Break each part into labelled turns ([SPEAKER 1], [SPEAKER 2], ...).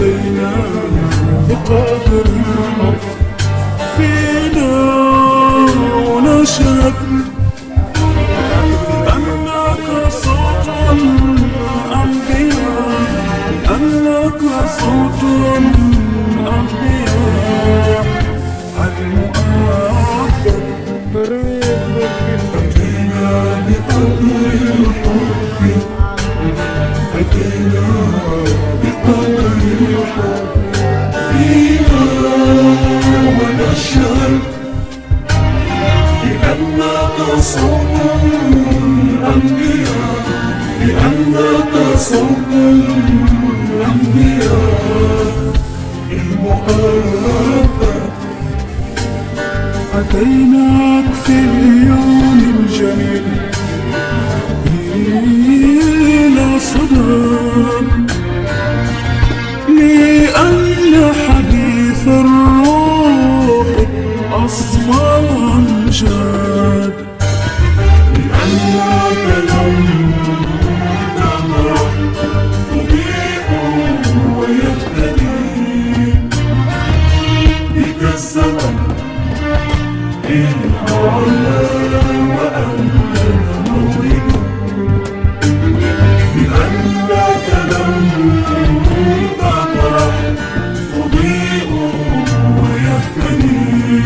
[SPEAKER 1] أتينا بقدر الحب فينا ونشهد أنك صوت الأنبياء، أنك صوت الأنبياء المؤبد. أتينا بقدر الحب، أتينا بقدر الحب فينا ونشهد بأنك صوت الأنبياء، بأنك صوت الأنبياء المؤبد. أتيناك في اليوم الجميل إلى صدى، لأن حديث الروح أصفى وانجاد، لأنك لم تمرح تضيء ويهتدي بك الزمن إن أعلى وأنت مولد، لأنك لم تمرح تضيء ويهتدي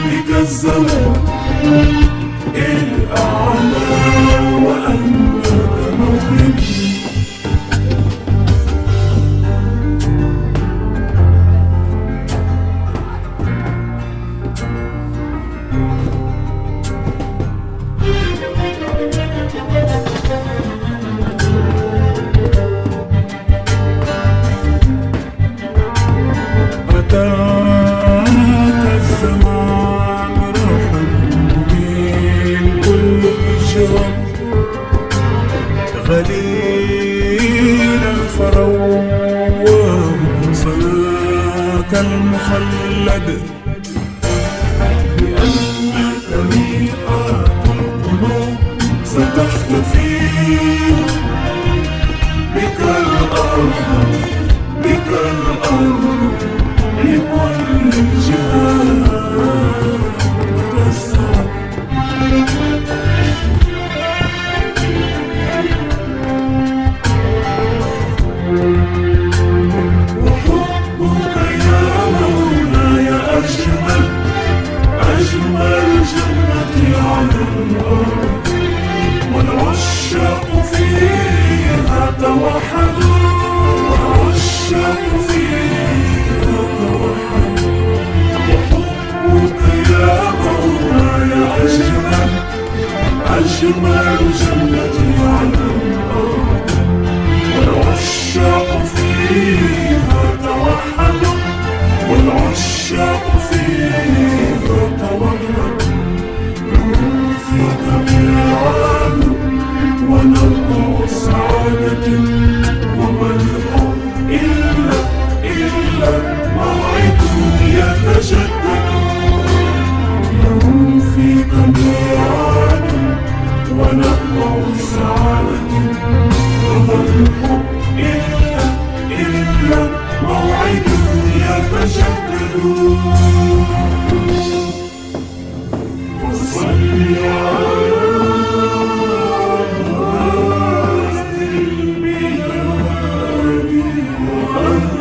[SPEAKER 1] بك الزمن الأعلى وأنت مولد. أتاك الزمان رحم من كل إجرام، غليل الفروة صلاك المخلد، لأنك ميقات القلوب ستختفي بك الأرض، بك الأرض لكل الجهات تسعى. وحبك يا مولاي أجمل، أجمل جنة على الأرض، والعشاق فيها توحدوا، والعشاق فيها توحدوا. وحبك يا مولاي أجمل، أجمل جنة على الأرض، والعشاق فيها توحدوا، والعشاق فيها توحدوا. نوفيك بالعالم ونرضى سعادة، وما الحب إلا موعد يتجدد. نوفيك بالعالم ونرضى سعادة، وما الحب إلا موعد يتجدد. وصلي على البلاد وأهلها،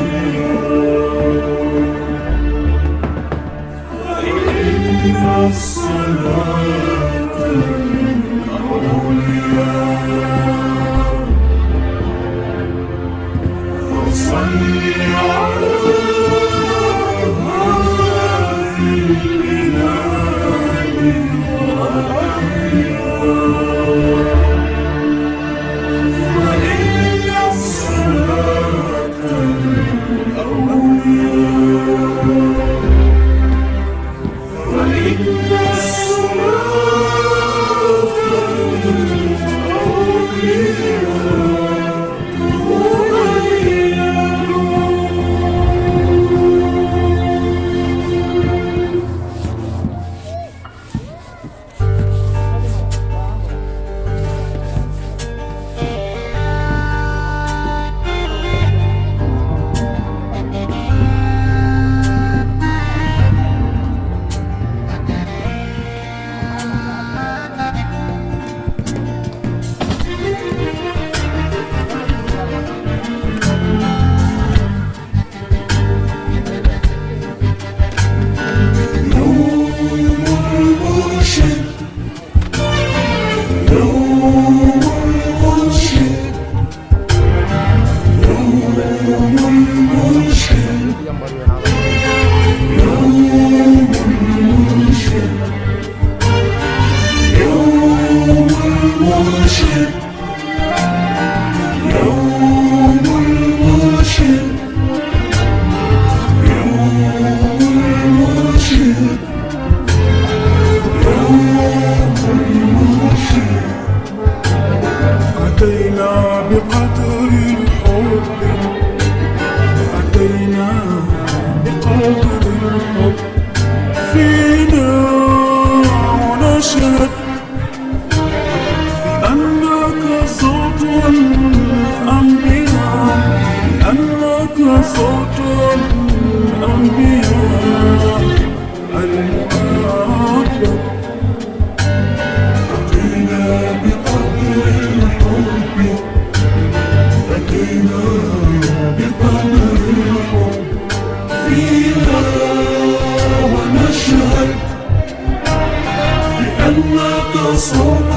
[SPEAKER 1] فإن الصلاة الأولياء. وصلي على هذه البلاد وأهلها، فإن الصلاة الأولياء، فإن الصلاة الأولياء. صوت الأنبياء المؤدب. أتينا بقدر الحب، أتينا بقدر الحب فينا، ونشهد بأنك صوت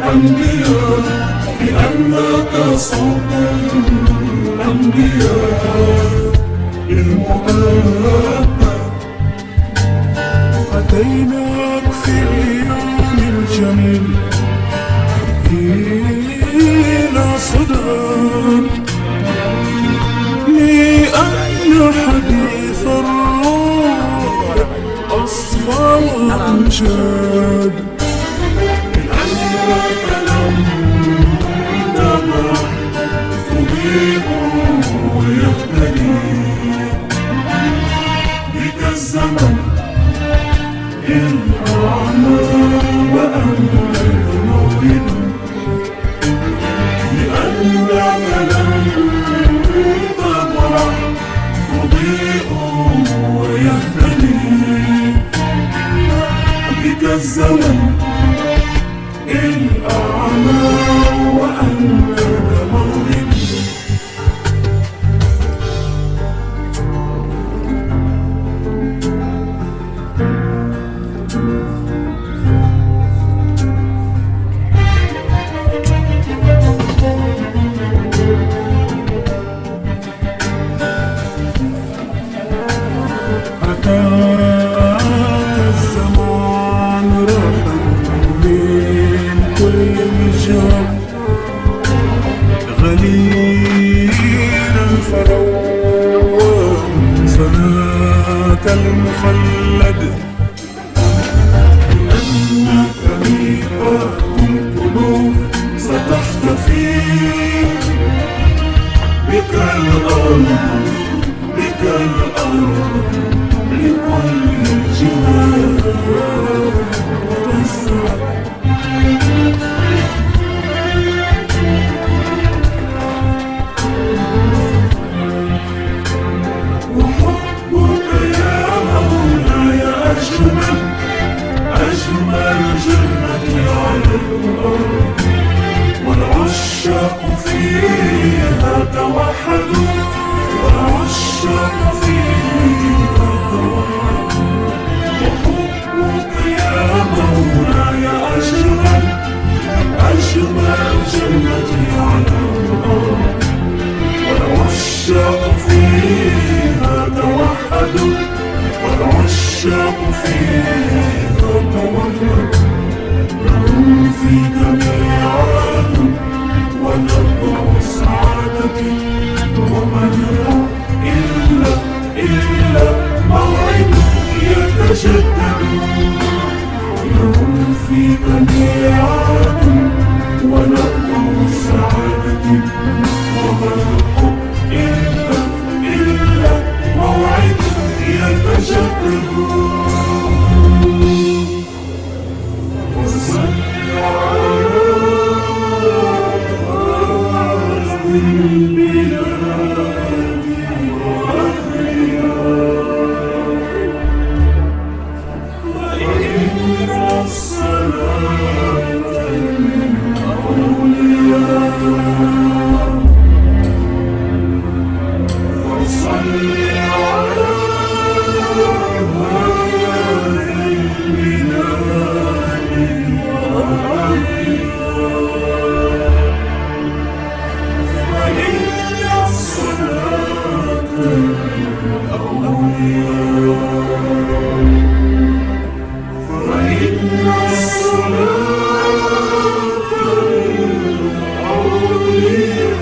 [SPEAKER 1] الأنبياء، بأنك صوت الأنبياء المؤدب. أتيناك في اليوم الجميل إلى صدى، لأن حديث الروح أصفى وأمجاد. لأنك لم تبرح تضيء ويهتدي بك الزمن الأعمى وأنت المولد. لأنك لم تبرح تضيء ويهتدي بك الزمن الأعمى وأنت المولد. أتاك الزمان راحا من كل وجهة، غليلا فروى سناك المخلد. لأنك ميقات القلوب ستحتفي بك الأرض، بك الأرض لكل جهاد تسعى. وحبك يا مولاي أجمل، أجمل جنة على الأرض، والعشاق فيها توحدوا، والعشاق فيها توحدوا. وحبك يا مولاي أجمل، أجمل جنة على الأرض، والعشاق فيها توحدوا، والعشاق فيها توحدوا. لهم فيك ميعاد ونبع سعادتي، ومن هو إلا موعد يتجدد. لهم فيك ميعاد ونبع سعادتي، ومن هو إلا موعد يتجدد. وصل على البلاد وأهلها، وإن الصلاة الأولياء. وصل على هذه البلاد وأهلها، وإن الصلاة الأولياء، وإن الصلاة الأولياء.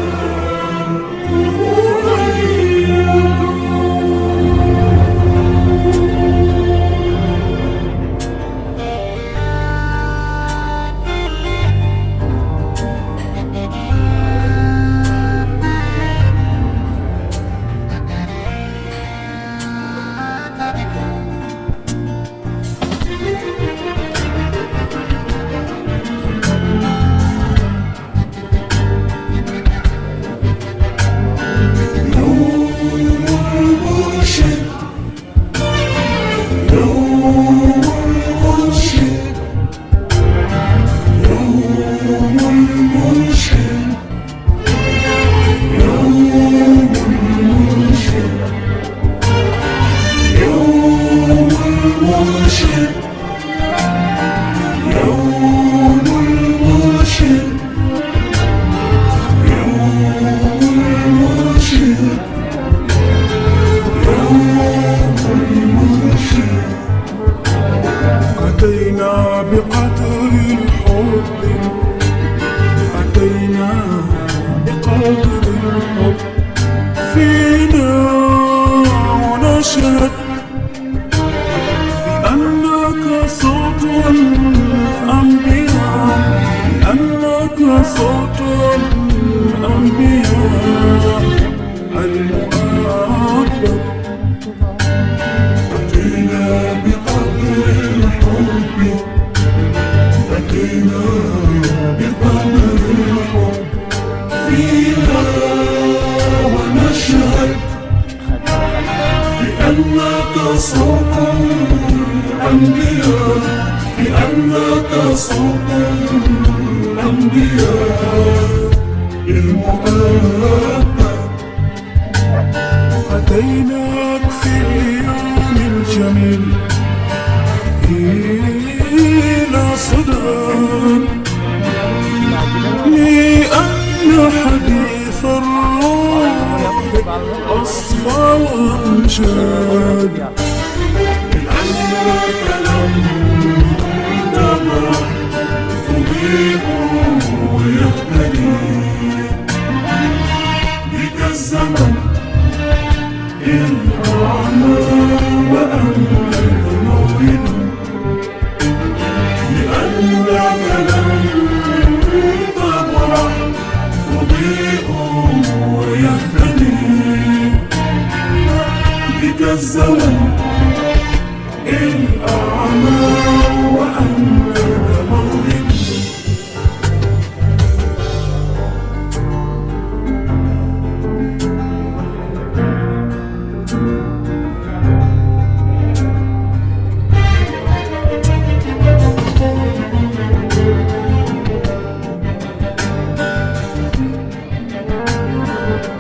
[SPEAKER 1] فينا ونشهد بأنك صوت الأنبياء، بأنك صوت الأنبياء المؤبد. أتينا بقدر الحب، أتينا بقدر الحب فينا ونشهد بأنك صوت الأنبياء، بأنك صوت الأنبياء المؤبد. أتيناك في اليوم الجميل إلى صدى، لأن حديث الروح أصفى وأنشاد. لأنك لم تبرح تضيء ويهتدي بك الزمن إن أعمى وأملك موعد. لأنك لم تبرح تضيء ويهتدي بك الزمن إن أعمى وأملك موعد.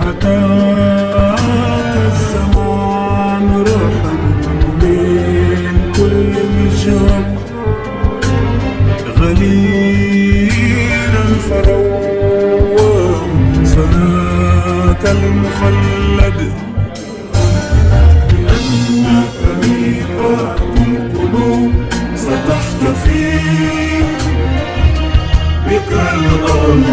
[SPEAKER 1] أتاك الزمان رحمة من كل مجاب، غليلا فروى سناك المخلد. لأنك ميقات القلوب ستحتفي بك الأرض